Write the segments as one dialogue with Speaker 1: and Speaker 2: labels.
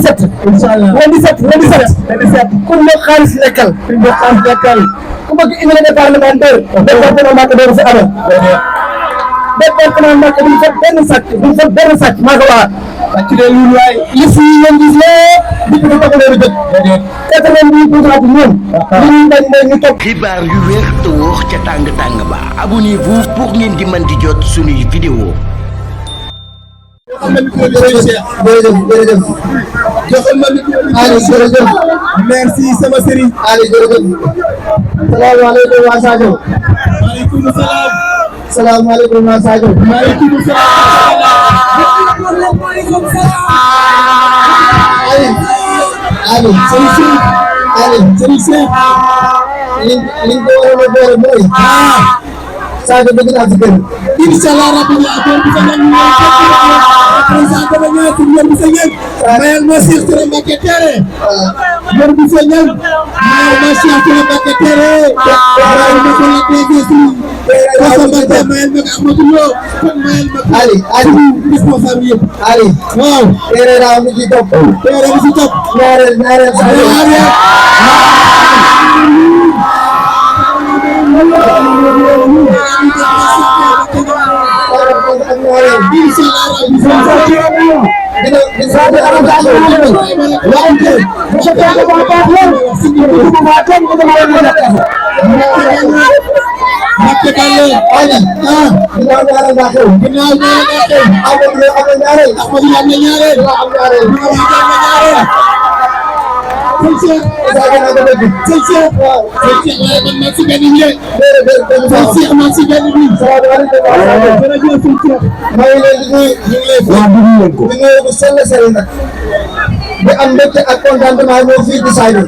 Speaker 1: 17. Inch'Allah le 17 le 17. ku nekk xaalis lekkal. ku bëgg immunité parlementaire. département Mbacké doo fi amee. département Mbacké duñ fa benn sàcc maa ko waxaat. ci leen ñun waay liste yi ngeen gis lépp député taxu leen a jot. 90% ñoom. li ñuy bañ mooy ñu topp.
Speaker 2: xibaar yu wér te wóor ca tàng tàng ba abonnez-vous pour ngeen di mën di jot suñuy vidéo.
Speaker 1: jërëjëf joxal ma Aliou jërëjëf merci sama sëriñ Aliou jërëjëf salaamaaleykum waa Sadio maaleykum salaam salaamaaleykum waa Sadio maaleykum salaam Aliou sëriñ li ko waroon a boole mooy Sadio bëgg naa ci kër inshallah rabbi affaire bi sa ñaan président dama ñaan ci ñoom bi sa ñaan mayal ma Cheikh Touré Mbacké Terre ñoom bi sa ñaan mayal ma Cheikh Touré Mbacké Terre mayal ma ko la DG ko sa Mbacké mayal ma Amadou Lo kon mayal ma Ali responsable yëpp Ali waaw Terre daa am ci topp Terre bi ci topp ñaareel Sadio di am mbégte ak contentement ñoo fii di Sadio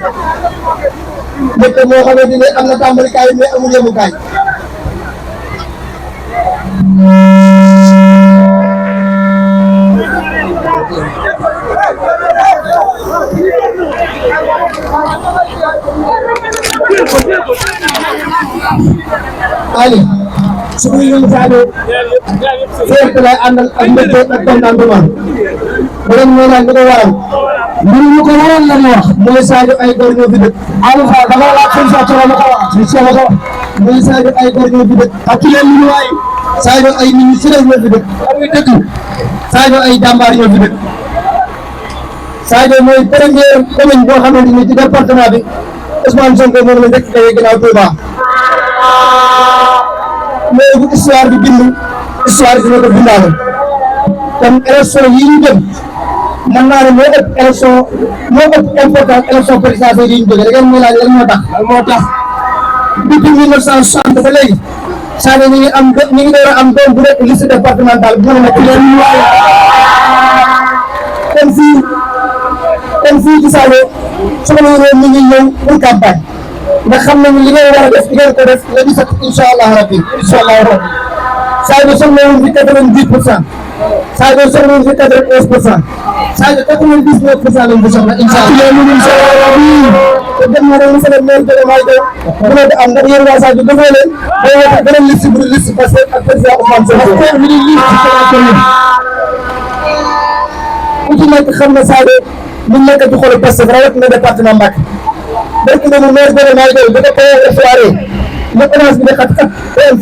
Speaker 1: mbégte moo xamante ne am na tàmbalikaay mais amul yemukaay Ali su ma yëngu Sadio fépp lay àndal ak mbégte ak contentement bu leen moo naan di ko waral mbir ñu ko waral la ñu wax mooy Sadio ay góor ñoo fi dëkk Aliou Fall dafa laaj suñu Sadio la ko wax suñu Sadio ko mooy Sadio ay góor ñoo fi dëkk ak ci leen ñu waay Sadio ay nit ñi sëriñ ñoo fi dëkk am nga dëkk Sadio ay jàmbaar ñoo fi dëkk Sadio mooy première commune boo xamante ni ci département bi Ousmane Sonko moom la njëkk a ginnaaw Touba mais bu histoire bi bind histoire dina ko bindaale kon élection yi ñu jëm mën naa ne moo ëpp élection moo ëpp important élection présidentielle yi ñu jógee da ngeen may laaj lan moo tax depuis 1960 ba léegi Sadio ñu ngi door a am doom bu nekk liste départementale bu mën a nekk leen waaye kon fii ci Sadio su ma nee mi ngi ñëw pour campagne ndax xam nañu li ngeen war a def di ngeen ko def le 17 incha allah rabbi Sadio soxla woon fi 90%. Sadio soxla woon fi 91%. Sadio 99% lañ ko soxla incha allah. te dem na ren monsieur le maire Diomaye Faye bu ne am ndax yéen waa Sadio defoo leen day woote beneen liste bu liste parce que ak président Ousmane Sonko. ku ci nekk xam na Sadio lu nekk ci xolu Pastef rawatina département Mbacké. donc moom maire Diomaye Faye da ko koy soirée le commence bi ne xat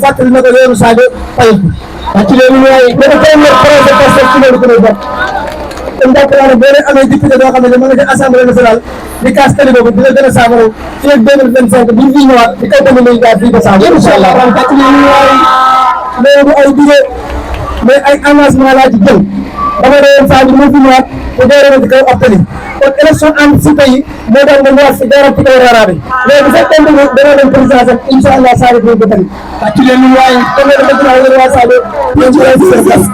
Speaker 1: fàttali na ko yoonu Sadio Faye ci loolu mooy dafa premier projet Pastef ci loolu gën a bokk kon jàpp naa ne boo leen amee député boo xam ne mën nga ci assemblée nationale di kaas tali boobu dina gën a saafara fii ak 2025 bu ñu fi ñëwaat di kaw tamit lay jaar fii ba saafara incha allah kon ci loolu mooy loolu ay dige mais ay engagement laa ci jël dama doon Sadio moo fi ñëwaat te jaaree na ci kaw ab tali kon élection anticipée yi moo tax nga ñëwaat si jaaree ci kaw raara bi mais bu fekkee ne dana dem présidentielle incha allah Sadio dina ko tali ci leen waaye kon nag dëgg naa yéen waa Sadio ñoom ci lay si seen place.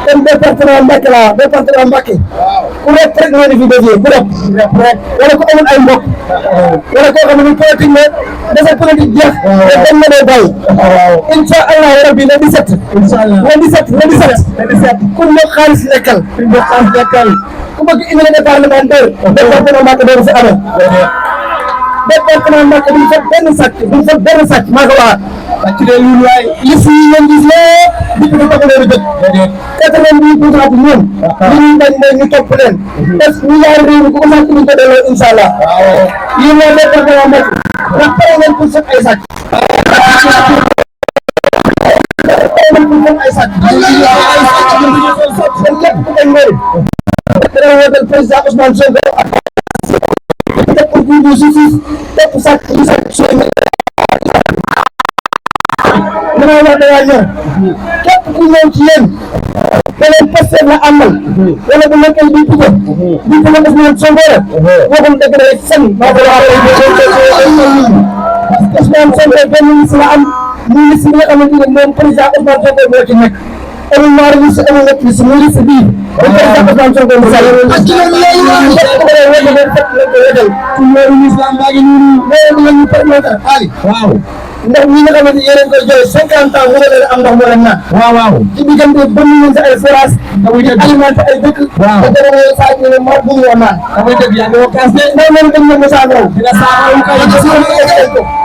Speaker 1: kon département Mbacké la département Mbacké ku rek nga fi dévié ku rek wala ko amul ay mbokk wala koo xam ne politique la dafa politique jeex te dem na doo bàyyi incha allah rabbi le 17 le 17 ku nekk xaalis lekkal ku bëgg immunité parlementaire département Mbacké doo fi amee département Mbacké duñ fa benn sàcc maa ko waxaat.
Speaker 3: ci leen lu waay
Speaker 1: liste yi ngeen gis yëpp depuis que taxaw leen a jot. 90% ñoom. li ñuy bañ mooy ñu topp leen. parce que milliard réew mi ku ko sàcc duñ ko delloo incha allah. yéen waa département Mbacké ndax pare ngeen pour sot ay sàcc. président Ousmane Sonko topp buur bu justice topp sàcc yi sàcc sooy dama wax dawaa ñëw képp ku ñëw ci yéen beneen Pastef la amal wala bu nekkee di pugo Ousmane Sonko la waxul dëgg day fen maa ko wax Ousmane Sonko benn ministre la am muy liste bi nga xamante ne moom président Ousmane Sonko moo ci nekk amul ñaari liste amul ñetti liste muy liste bii président Ousmane Sonko mu sall ak ci loolu lay wax waaw ndax ñi nga xamante yéen a koy joxe 50 ans mu leen am ndox moo leen naan waaw ci diggante bënn nañ si ay forage alimenté ay dëkk da dara saa ñu ne mar bu ñu naan damay dëgg yaa ngi kaas de non non dañ ne Moussa Ndaw dina saa ñu kay ci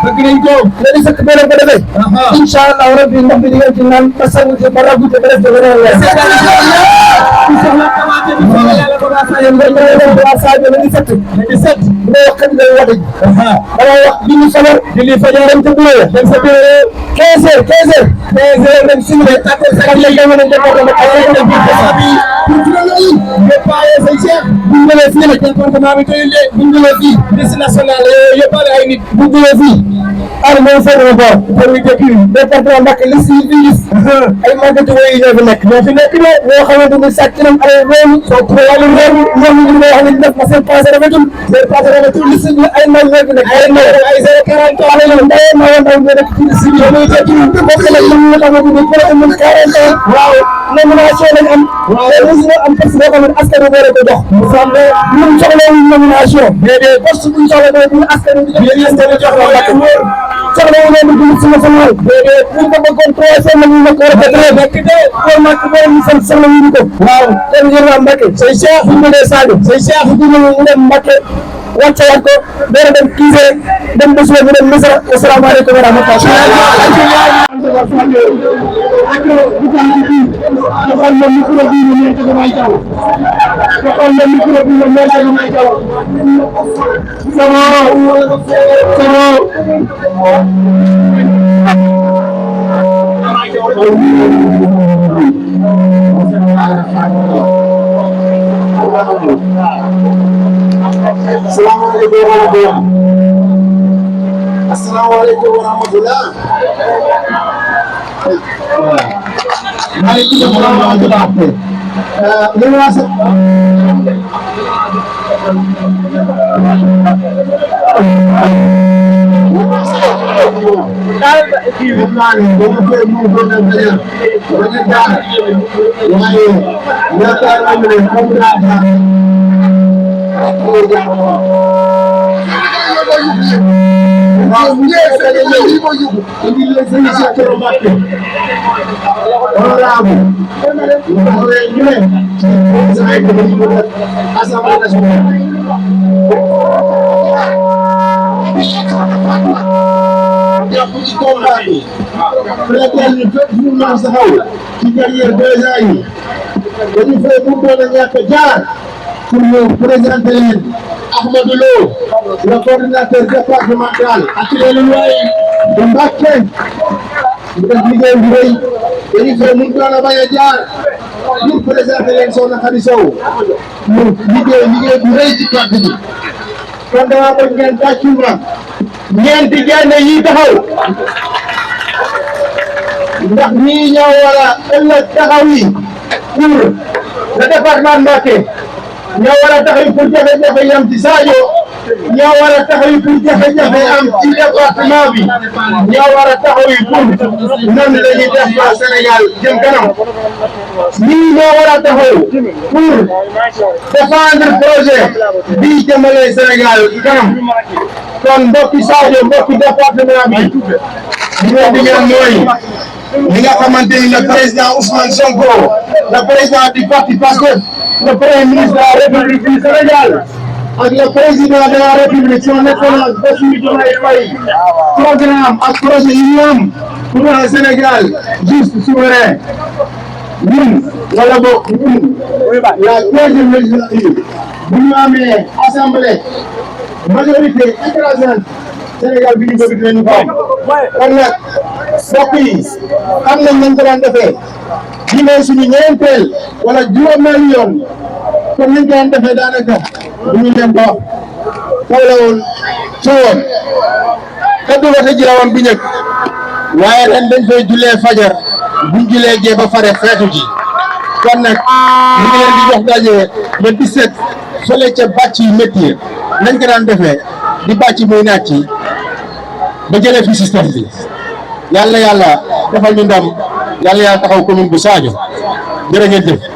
Speaker 1: bëgg nañ ko la di sëkk beneen ko defee incha allah rabbi ndox bi di ngeen ci naan ba sangu ci ba rabu te ba def de beneen weer Sadio la di set bu wax kan lay wax dama wax bi ñu sabar di li fajar dem ca bureau dem sa bureau 15 heures dem simile tapé sa lay dama dem ko ak ay bi pour yóbbaale say chef bu ñu demee fii nag département bi tey bu ñu demee fii liste nationale yóbbaale ay nit bu ñu demee fii ar moom foofu la bor pour ñu depuis département Mbacké liste yi fii gis ay magatu yi ñoo fi nekk de ñoo xamante ni sàcc nañ ay réew soo ko wàllu réew ñoom ñu ngi wax ne def na seen passé rafetul liste bi ay ndaw ñoo fi nekk ay ndaw ay 040 ans la ndaw ñoo nekk ci liste bi ñoo tekki bokk na ñu nga xamante ni ko am 40 ans waaw nomination lañ am ñu am poste boo xam ne askan wi war a ko jox mu sambe ñu soxla wu nomination déedéet poste bu ñu soxla mooy bu askan wi jox la Mbacké soxla wu leen di sama sama déedéet bu ko bëggoon 300 la ñu nekk war a ko nekk de ko nak bo ñu sant soxla wu ko waaw kon yéen waa Mbacké say cheikh bu ñu dee Sadio say cheikh bu ñu dem Mbacké wàcce waat ko dara dem kiise dem ba suba ñu dem Misra asalaamaaleykum wa rahmatulah joxoon na micro bi ñu nekk damay jaw joxoon na micro bi ñu nekk damay jaw
Speaker 4: Assalamualaikum warahmatullah. Waalaikumsalam warahmatullah. Pour nous présenter Ahmadou Lo, le coordinateur départemental actuel de Mbacké. Nous présenter leen Soxna Khady Sow mu liggéey bu rëy ci parti bi kon dama bëgg ngeen tàccul ma ñeenti gaynde yi taxaw ndax ñii ñoo war a ëllëg taxaw yi pour le département Mbacké ñoo war a taxaw pour jafe-jafe yam ci Sadio ñoo war a taxaw pour jafe-jafe am ci département bi ñoo war a taxaw pour nan la ñuy def ba Sénégal jëm kanam ñii ñoo war a taxaw pour défendre projet bi jëmale Sénégal kanam kon mbokki Sadio mbokki département bi li nga digal mooy li nga xamante ni le président Ousmane Sonko le président du parti Pastef le premier ministre de la République du Sénégal ak le président de la République son excellence Bassirou Diomaye Faye programme ak projet yi ñu am pour un Sénégal juste souverain ñun wala boog ñun la 15e législature bu ñu amee assemblée majorité écrasante Sénégal bi ñu bëgg dinañu ko am kon nag mbokk yi xam nañ nañ ko daan defee di ne suñu ñeenteel wala juróomeelu yoon kon nañ ko daan defee daanaka bu ñu dem ba foola woon woon kaddu ba te jirawoon bu njëkk waaye ren dañ fay jullee fajar buñ jullee gee ba fare feetu ji kon nag ñu ngi leen di jox daje le 17 fële ca bàcc yu métti nañ ko daan defee di bàcc muy naaj ci ba jëlee fi système bi yàlla defal ñu ndam yàlla taxaw commune bu Sadio jërë ngeen jëf